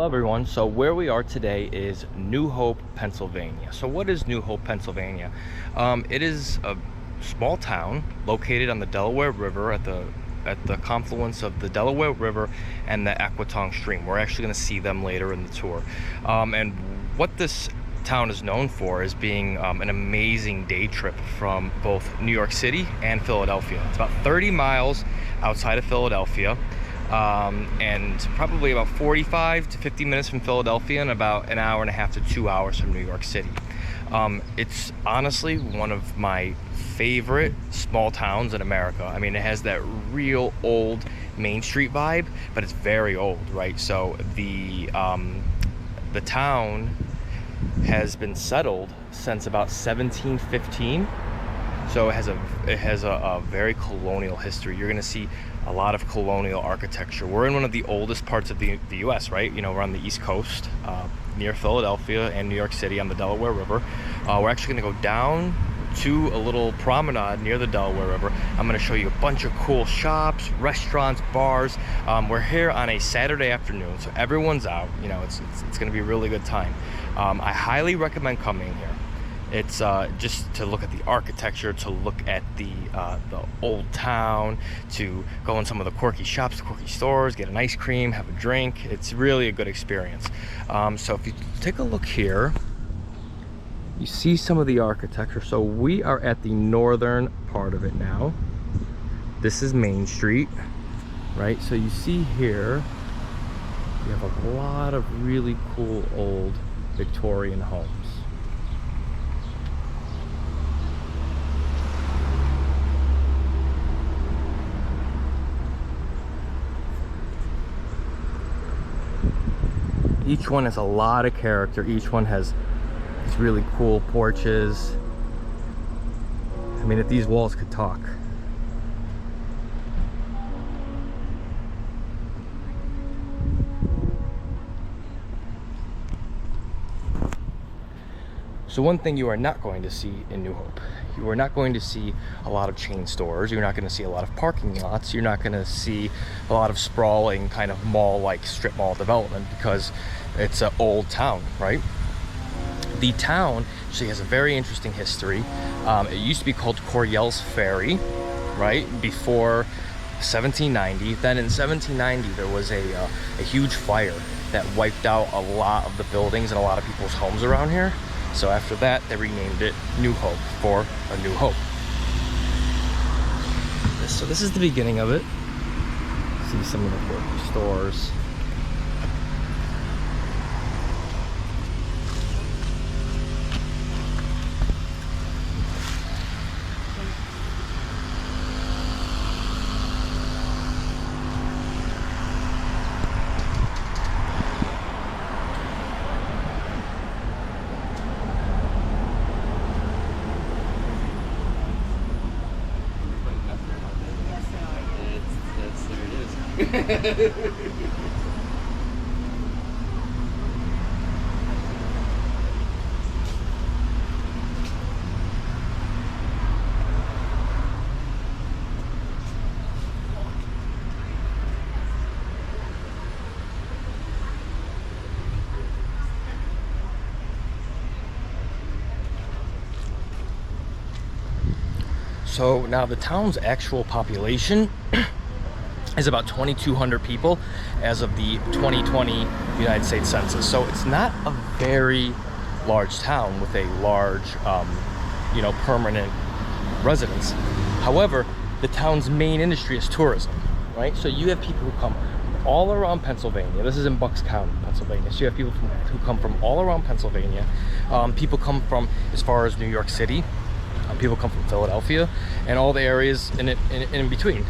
Hello everyone. So where we are today is New Hope, Pennsylvania. So what is New Hope, Pennsylvania? It is a small town located on the Delaware River at the confluence of the Delaware River and the Equitun Stream. We're actually going to see them later in the tour. And what this town is known for is being an amazing day trip from both New York City and Philadelphia. It's about 30 miles outside of Philadelphia. And probably about 45 to 50 minutes from Philadelphia and about an hour and a half to 2 hours from New York City. It's honestly one of my favorite small towns in America. I mean, it has that real old Main Street vibe, but it's very old, right? So the town has been settled since about 1715. So it has a very colonial history. You're gonna see a lot of colonial architecture. We're in one of the oldest parts of the US, right? You know, we're on the East Coast, near Philadelphia and New York City on the Delaware River. We're actually gonna go down to a little promenade near the Delaware River. I'm gonna show you a bunch of cool shops, restaurants, bars. We're here on a Saturday afternoon, so everyone's out. You know, it's gonna be a really good time. I highly recommend coming here. It's just to look at the architecture, to look at the old town, to go in some of the quirky shops, the quirky stores, get an ice cream, have a drink. It's really a good experience. So if you take a look here, you see some of the architecture. So we are at the northern part of it now. This is Main Street, right? So you see here, you have a lot of really cool old Victorian homes. Each one has a lot of character. Each one has these really cool porches. I mean, if these walls could talk. So one thing you are not going to see in New Hope, you are not going to see a lot of chain stores. You're not going to see a lot of parking lots. You're not going to see a lot of sprawling kind of mall-like strip mall development because it's an old town, right? The town actually has a very interesting history. It used to be called Corriell's Ferry, right? Before 1790. Then in 1790, there was a huge fire that wiped out a lot of the buildings and a lot of people's homes around here. So after that, they renamed it New Hope for A New Hope. So this is the beginning of it. See some of the quirky stores. So now the town's actual population is about 2,200 people as of the 2020 United States Census. So it's not a very large town with a large, permanent residence. However, the town's main industry is tourism, right? So you have people who come all around Pennsylvania. This is in Bucks County, Pennsylvania. So you have people who come from all around Pennsylvania. People come from as far as New York City. People come from Philadelphia and all the areas in between.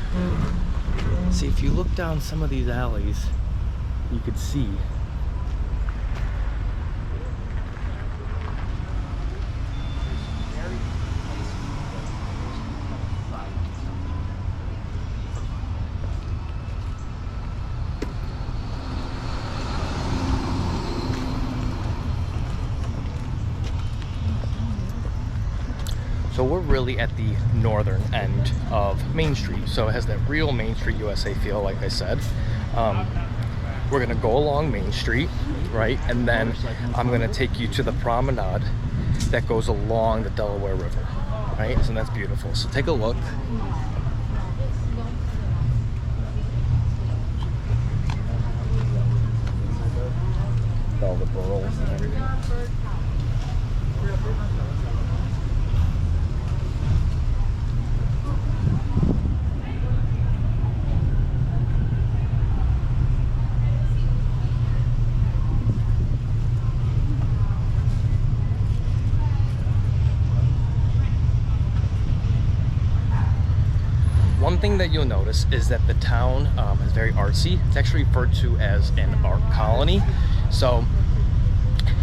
See, if you look down some of these alleys, you could see So we're really at the northern end of Main Street. So it has that real Main Street USA feel, like I said. we're gonna go along Main Street, right? And then I'm gonna take you to the promenade that goes along the Delaware River, right? So that's beautiful. So take a look. All the boroughs and everything. One thing that you'll notice is that the town is very artsy. It's actually referred to as an art colony. So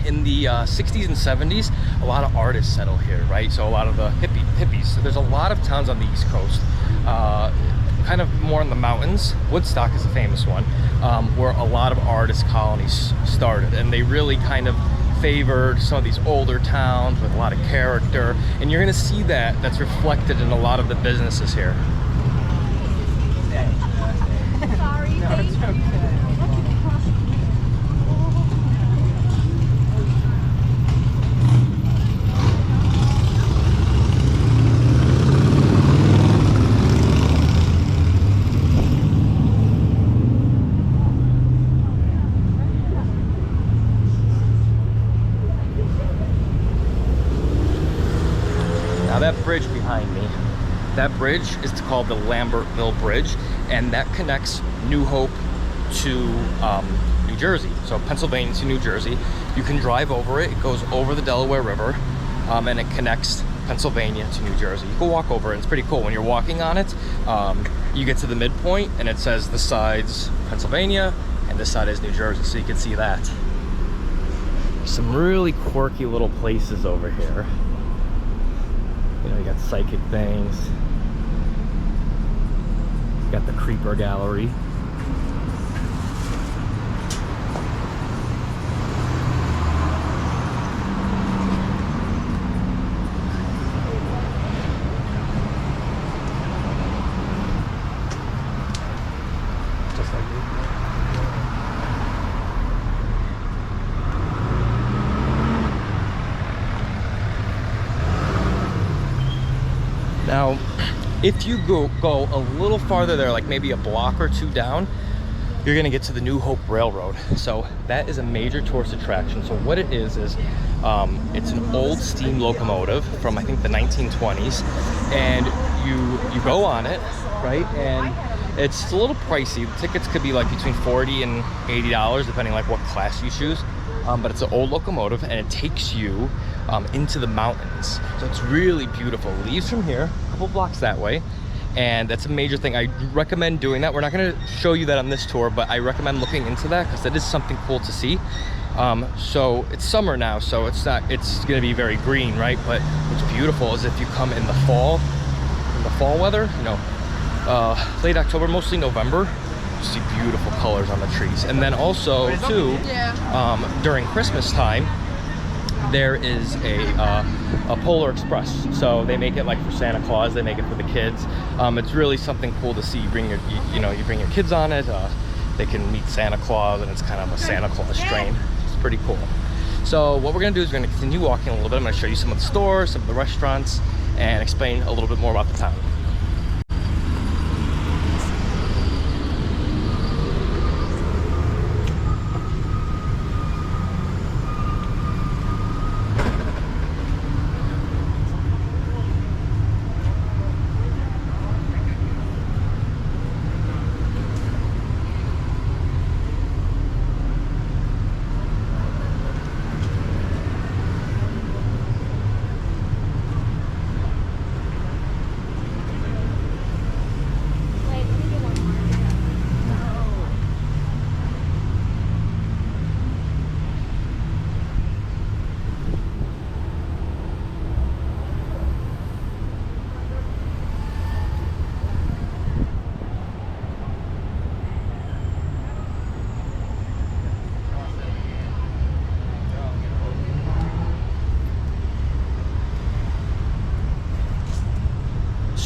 in the 60s and 70s, a lot of artists settle here, right? So a lot of the hippies. So there's a lot of towns on the East Coast, kind of more in the mountains. Woodstock is a famous one, where a lot of artist colonies started, and they really kind of favored some of these older towns with a lot of character. And you're gonna see that that's reflected in a lot of the businesses here. Sorry, no, it's okay. Now that bridge behind me, that bridge is called the Lambertville Bridge, and that connects New Hope to New Jersey. So Pennsylvania to New Jersey. You can drive over it. It goes over the Delaware River, and it connects Pennsylvania to New Jersey. You can walk over it. It's pretty cool. When you're walking on it, you get to the midpoint, and it says this side's Pennsylvania, and this side is New Jersey, so you can see that. Some really quirky little places over here. You know, you got psychic things. You got the creeper gallery. Just like this. Now, if you go a little farther there, like maybe a block or two down, you're gonna get to the New Hope Railroad. So that is a major tourist attraction. So what it is it's an old steam locomotive from, I think, the 1920s, and you go on it, right? And it's a little pricey. The tickets could be like between $40 and $80, depending like what class you choose. But it's an old locomotive, and it takes you into the mountains. So it's really beautiful. It leaves from here, a couple blocks that way, and that's a major thing. I recommend doing that. We're not going to show you that on this tour, but I recommend looking into that because that is something cool to see. So it's summer now, so it's going to be very green, right? But what's beautiful is if you come in the fall weather, you know, late October, mostly November, you see beautiful colors on the trees. And then also too, during Christmas time, there is a Polar Express. So they make it like for Santa Claus, they make it for the kids. It's really something cool to see. You bring your kids on it, they can meet Santa Claus, and it's kind of a Santa Claus train. It's pretty cool. So what we're gonna do is we're gonna continue walking a little bit. I'm gonna show you some of the stores, some of the restaurants, and explain a little bit more about the town.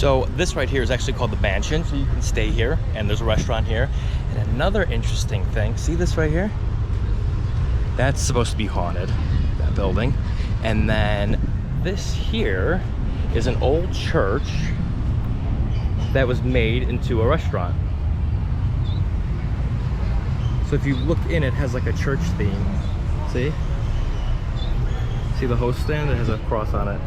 So this right here is actually called the Mansion, so you can stay here, and there's a restaurant here. And another interesting thing, see this right here? That's supposed to be haunted, that building. And then this here is an old church that was made into a restaurant. So if you look in, it has like a church theme. See? See the host stand? It has a cross on it.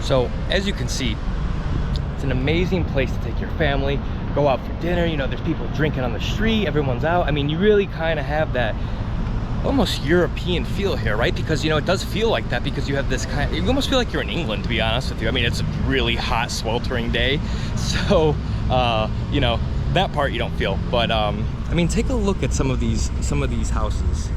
So as you can see, it's an amazing place to take your family, go out for dinner. You know, there's people drinking on the street, everyone's out. I mean, you really kind of have that almost European feel here, right? Because, you know, it does feel like that because you have this kind, you almost feel like you're in England, to be honest with you. I mean, it's a really hot, sweltering day. So, you know, that part you don't feel. But, I mean, take a look at some of these houses.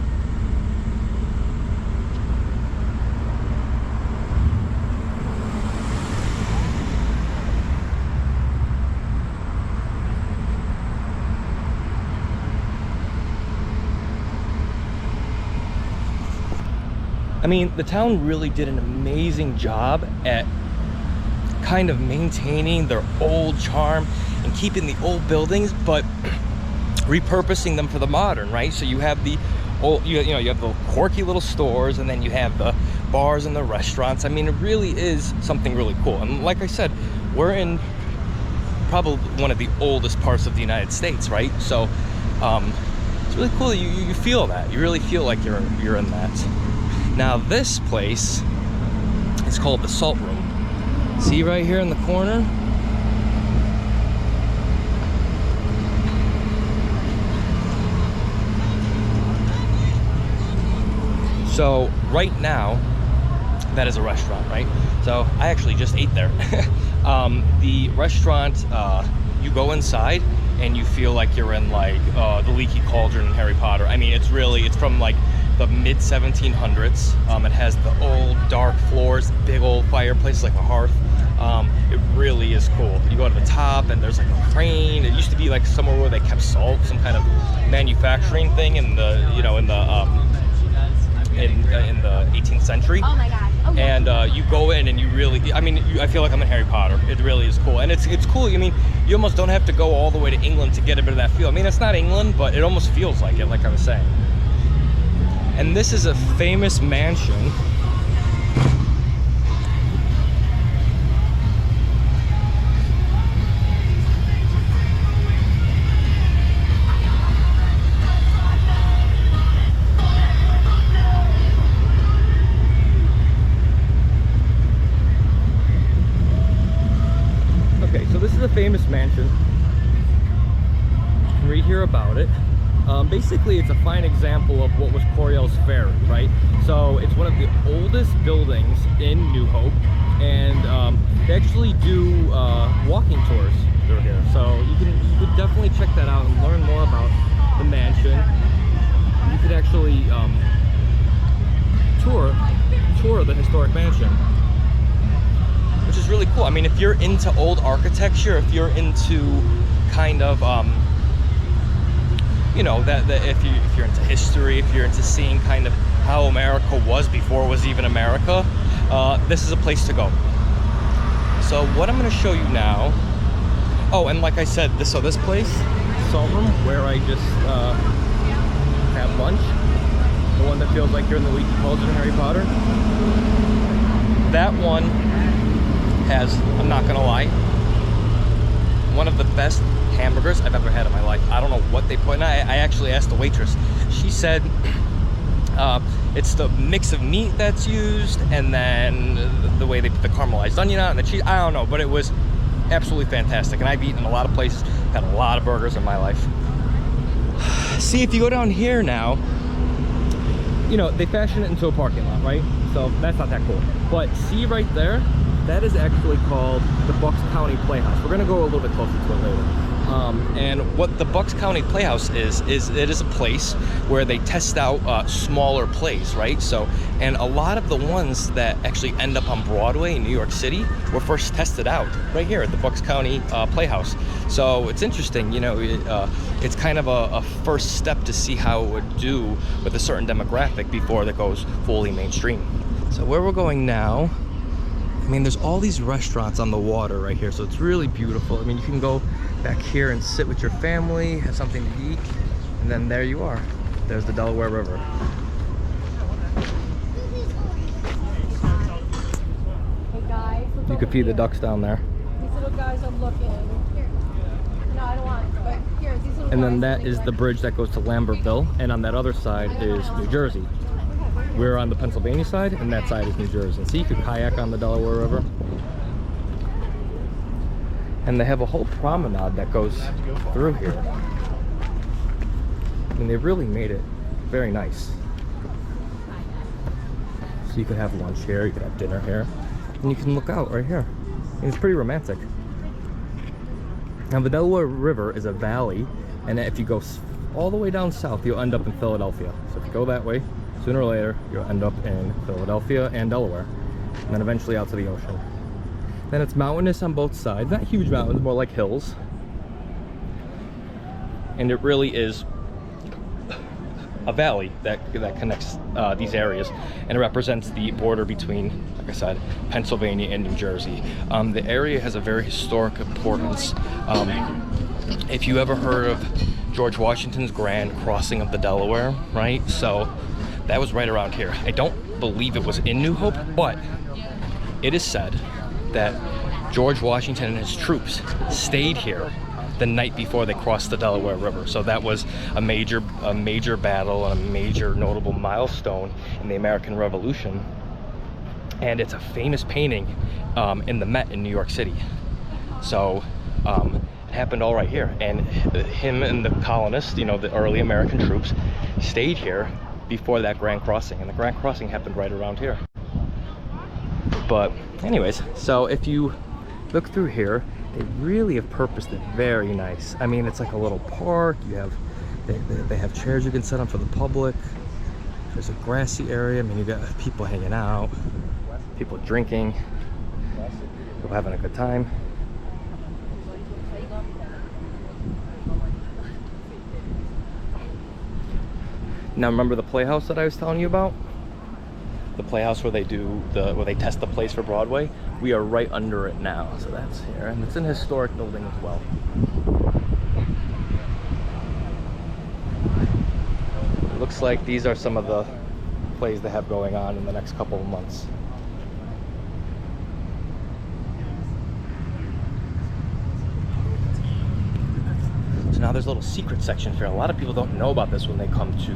I mean, the town really did an amazing job at kind of maintaining their old charm and keeping the old buildings, but repurposing them for the modern, right? So you have the old, you know, you have the quirky little stores, and then you have the bars and the restaurants. I mean, it really is something really cool. And like I said, we're in probably one of the oldest parts of the United States, right? So it's really cool that you feel that. You really feel like you're in that. Now this place is called the Salt Room. See right here in the corner? So right now, that is a restaurant, right? So I actually just ate there. The restaurant, you go inside and you feel like you're in like the Leaky Cauldron in Harry Potter. I mean, it's from like the mid 1700s. It has the old dark floors, big old fireplace, like a hearth. It really is cool. You go to the top and there's like a crane. It used to be like somewhere where they kept salt, some kind of manufacturing thing in the, you know, in the 18th century. Oh my God. Oh, yeah. And you go in and you really, I mean, I feel like I'm in Harry Potter. It really is cool. And it's cool. I mean, you almost don't have to go all the way to England to get a bit of that feel. I mean, it's not England, but it almost feels like it, like I was saying. And this is a famous mansion. Okay, so this is a famous mansion. You can read here about it. Basically, it's a fine example of what was Coriel's Ferry, right? So it's one of the oldest buildings in New Hope, and they actually do walking tours through here. So you could definitely check that out and learn more about the mansion. You could actually tour the historic mansion, which is really cool. I mean, if you're into old architecture, if you're into kind of you know, that if you're into history, if you're into seeing kind of how America was before it was even America, this is a place to go. So what I'm going to show you now, oh, and like I said, this place, Salt Room, where I just had lunch, the one that feels like you're in the Leaky Cauldron in Harry Potter, that one has, I'm not gonna lie, one of the best hamburgers I've ever had in my life. I don't know what they put in it. I actually asked the waitress. She said it's the mix of meat that's used, and then the way they put the caramelized onion on and the cheese. I don't know, but it was absolutely fantastic. And I've eaten in a lot of places, had a lot of burgers in my life. See, if you go down here now, you know, they fashion it into a parking lot, right? So that's not that cool. But see right there, that is actually called the Bucks County Playhouse. We're gonna go a little bit closer to it later. And what the Bucks County Playhouse is it is a place where they test out smaller plays, right? So, and a lot of the ones that actually end up on Broadway in New York City were first tested out right here at the Bucks County Playhouse. So it's interesting, you know, it's kind of a first step to see how it would do with a certain demographic before that goes fully mainstream. So where we're going now, I mean, there's all these restaurants on the water right here, so it's really beautiful. I mean, you can go back here and sit with your family, have something to eat, and then there you are. There's the Delaware River. Hey guys, look You could over feed the here. ducks down there. These little guys are looking. No, I don't want it, but here, these little And then guys that are is the bridge that goes to Lambertville, and on that other side is New Jersey. We're on the Pennsylvania side, and that side is New Jersey. See, you could kayak on the Delaware River. And they have a whole promenade that goes through here. I mean, they've really made it very nice. So you could have lunch here, you could have dinner here, and you can look out right here. And it's pretty romantic. Now, the Delaware River is a valley, and if you go all the way down south, you'll end up in Philadelphia. So if you go that way, sooner or later, you'll end up in Philadelphia and Delaware, and then eventually out to the ocean. Then it's mountainous on both sides, not huge mountains, more like hills. And it really is a valley that connects these areas, and it represents the border between, like I said, Pennsylvania and New Jersey. The area has a very historic importance. If you ever heard of George Washington's grand crossing of the Delaware, right? So that was right around here. I don't believe it was in New Hope, but it is said that George Washington and his troops stayed here the night before they crossed the Delaware River. So that was a major battle and a major notable milestone in the American Revolution. And it's a famous painting in the Met in New York City. So it happened all right here. And him and the colonists, you know, the early American troops, stayed here before that grand crossing. And the grand crossing happened right around here. But anyways, so if you look through here, they really have purposed it very nice. I mean, it's like a little park. You have they have chairs you can sit on for the public. There's a grassy area. I mean, you got people hanging out, people drinking, people having a good time. Now, remember the Playhouse that I was telling you about? The Playhouse where they test the plays for Broadway. We are right under it now, so that's here, and it's an historic building as well. It looks like these are some of the plays they have going on in the next couple of months. So now there's a little secret section here. A lot of people don't know about this when they come to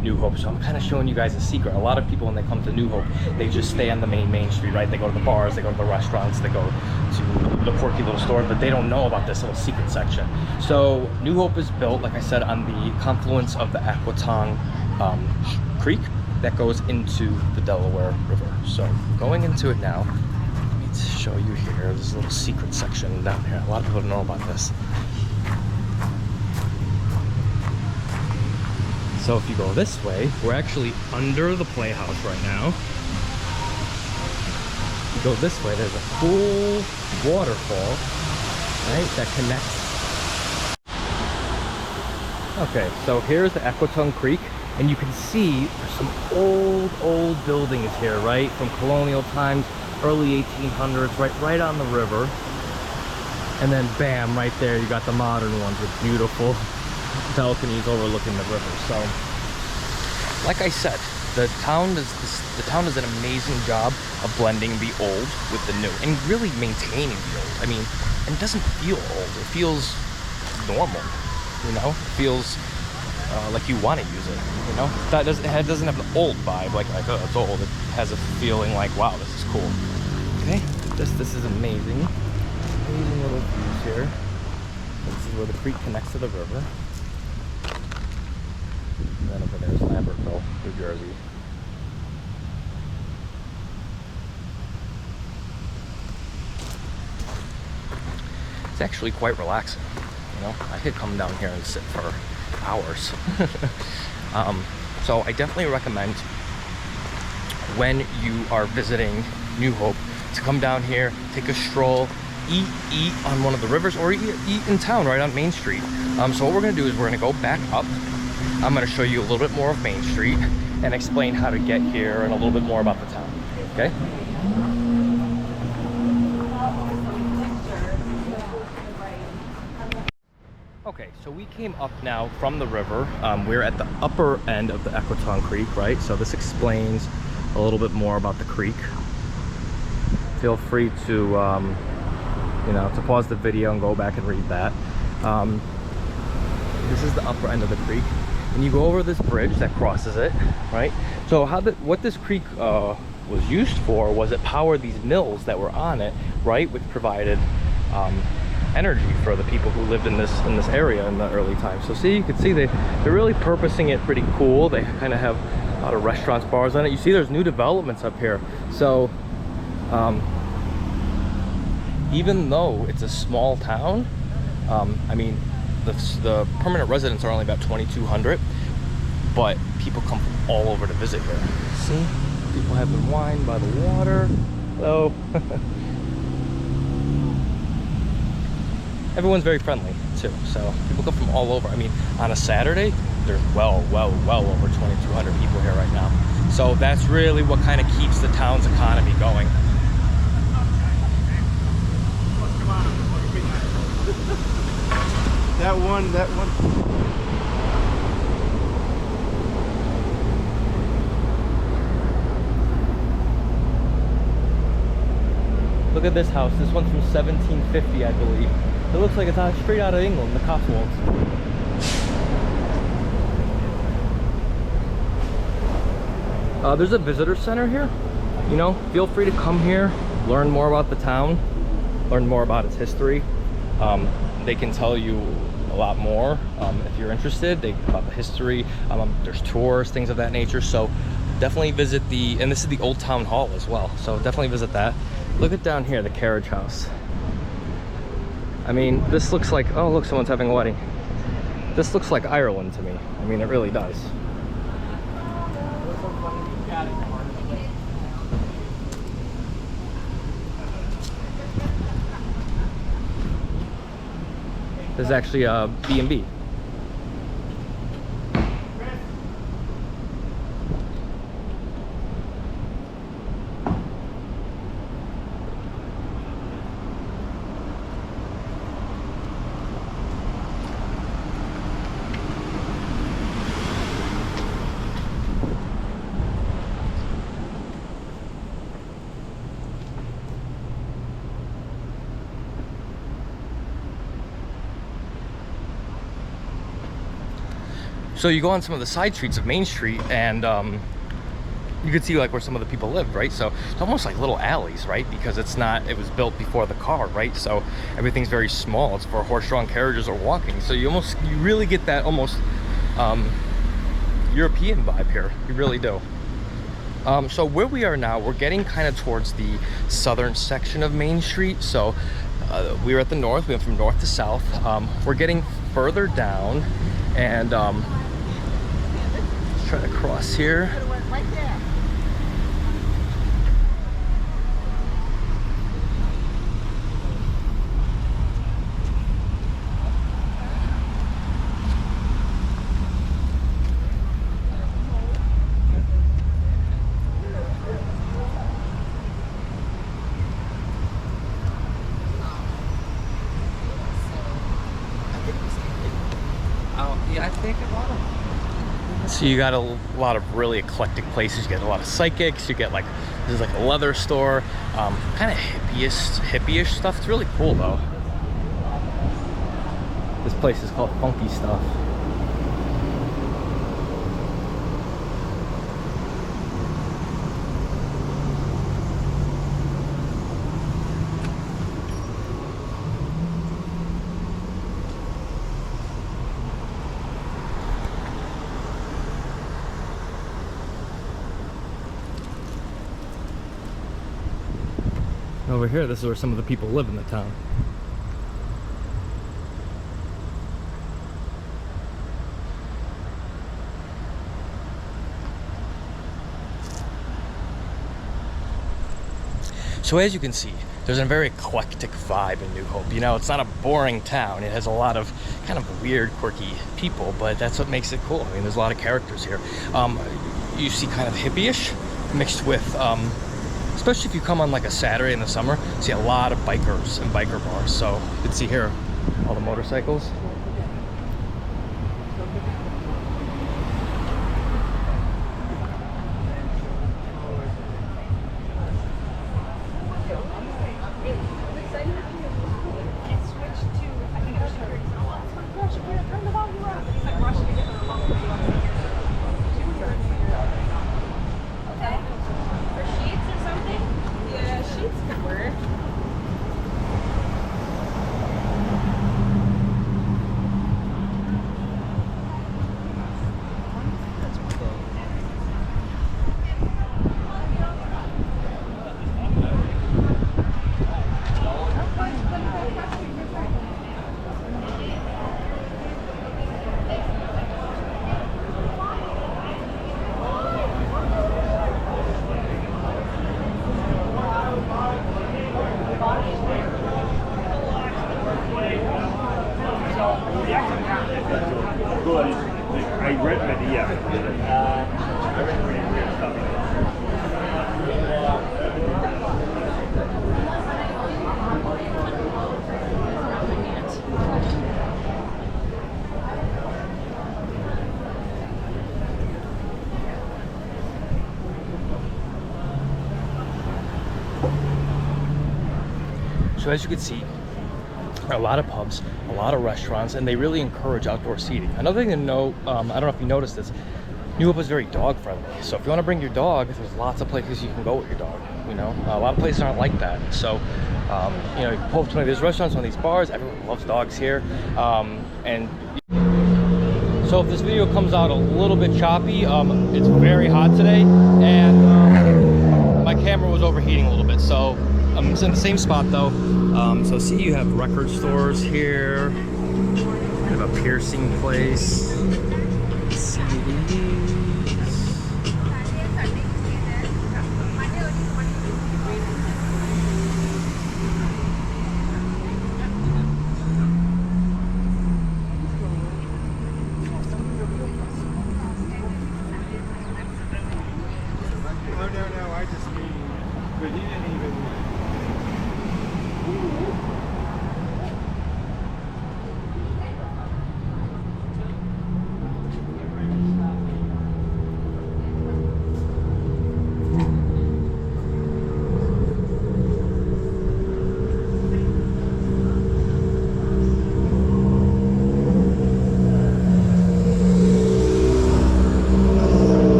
New Hope, so I'm kind of showing you guys a secret. A lot of people, when they come to New Hope, they just stay on the main street, right? They go to the bars, they go to the restaurants, they go to the quirky little stores, but they don't know about this little secret section. So New Hope is built, like I said, on the confluence of the Equitun Creek that goes into the Delaware River. So going into it now, let me show you here. There's a little secret section down here. A lot of people don't know about this. So if you go this way, we're actually under the Playhouse right now. If you go this way, there's a cool waterfall, right, that connects. Okay, so here's the Equitun Creek, and you can see there's some old buildings here, right, from colonial times, early 1800s, right on the river. And then bam, right there, you got the modern ones with beautiful balconies overlooking the river. So like I said, the town does an amazing job of blending the old with the new and really maintaining the old. I mean, and it doesn't feel old. It feels normal, you know? It feels like you want to use it, you know? It doesn't have an old vibe, like oh, it's old. It has a feeling like, wow, this is cool. Okay, this is amazing. Amazing little views here. This is where the creek connects to the river. And then over there is Lambertville, New Jersey. It's actually quite relaxing, you know? I could come down here and sit for hours. So I definitely recommend when you are visiting New Hope to come down here, take a stroll, eat on one of the rivers, or eat in town right on Main Street. So what we're gonna do is we're gonna go back up. I'm gonna show you a little bit more of Main Street and explain how to get here and a little bit more about the town, okay? Okay, so we came up now from the river. We're at the upper end of the Equitun Creek, right? So this explains a little bit more about the creek. Feel free to, you know, to pause the video and go back and read that. This is the upper end of the creek, and you go over this bridge that crosses it, right? So what this creek was used for was it powered these mills that were on it, right? Which provided energy for the people who lived in this area in the early times. So see, you can see they're really purposing it pretty cool. They kind of have a lot of restaurants, bars on it. You see there's new developments up here. So even though it's a small town, I mean, the permanent residents are only about 2,200, but people come from all over to visit here. See, people having wine by the water. Hello. Everyone's very friendly too, so people come from all over. I mean, on a Saturday, there's well over 2,200 people here right now. So that's really what kind of keeps the town's economy going. That one. Look at this house. This one's from 1750, I believe. It looks like it's straight out of England, the Cotswolds. There's a visitor center here. You know, feel free to come here, learn more about the town, learn more about its history. They can tell you a lot more if you're interested. About the history. There's tours, things of that nature. So definitely visit and this is the Old Town Hall as well. So definitely visit that. Look at down here, the Carriage House. I mean, this looks like, oh look, someone's having a wedding. This looks like Ireland to me. I mean, it really does. This is actually a B&B. So you go on some of the side streets of Main Street and you can see like where some of the people lived, right? So it's almost like little alleys, right? Because it was built before the car, right? So everything's very small. It's for horse-drawn carriages or walking. So you really get that almost European vibe here. You really do. So where we are now, we're getting kind of towards the southern section of Main Street. So we were at the north, we went from north to south. We're getting further down and try to cross here. Right there. Yeah, I think a lot of. Let's So you got a lot of really eclectic places. You get a lot of psychics. You get like, there's like a leather store, kind of hippie-ish stuff. It's really cool though. This place is called Funky Stuff. Over here, this is where some of the people live in the town. So as you can see, there's a very eclectic vibe in New Hope. You know, it's not a boring town. It has a lot of kind of weird, quirky people, but that's what makes it cool. I mean, there's a lot of characters here. You see kind of hippie-ish mixed with, especially if you come on like a Saturday in the summer, you see a lot of bikers and biker bars. So you can see here all the motorcycles. So as you can see, there are a lot of pubs, a lot of restaurants, and they really encourage outdoor seating. Another thing to note, I don't know if you noticed this, New Hope is very dog friendly. So if you want to bring your dog, there's lots of places you can go with your dog. You know, a lot of places aren't like that. So, you know, you pull up to one of these restaurants, one of these bars, everyone loves dogs here. And so if this video comes out a little bit choppy, it's very hot today, and my camera was overheating a little bit. So it's in the same spot though. So see, you have record stores here. You have a piercing place. CDs. No, I just mean, but he didn't even.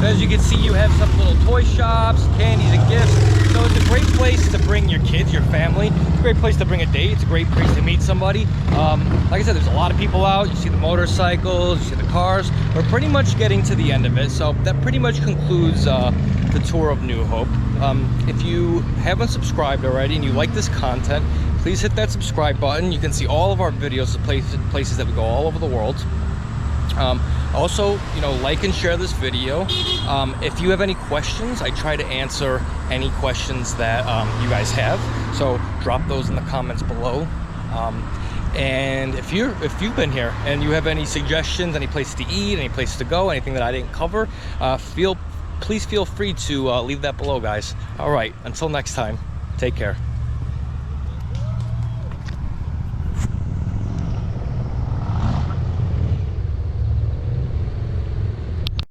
As you can see, you have some little toy shops, candies and gifts. So it's a great place to bring your kids, your family. It's a great place to bring a date. It's a great place to meet somebody. Like I said, there's a lot of people out. You see the motorcycles, you see the cars. We're pretty much getting to the end of it. So that pretty much concludes the tour of New Hope. If you haven't subscribed already and you like this content, please hit that subscribe button. You can see all of our videos of places that we go all over the world. Also, you know, like and share this video. If you have any questions, I try to answer any questions that you guys have. So drop those in the comments below. And if you've been here and you have any suggestions, any place to eat, any place to go, anything that I didn't cover, please feel free to leave that below, guys. All right, until next time, take care.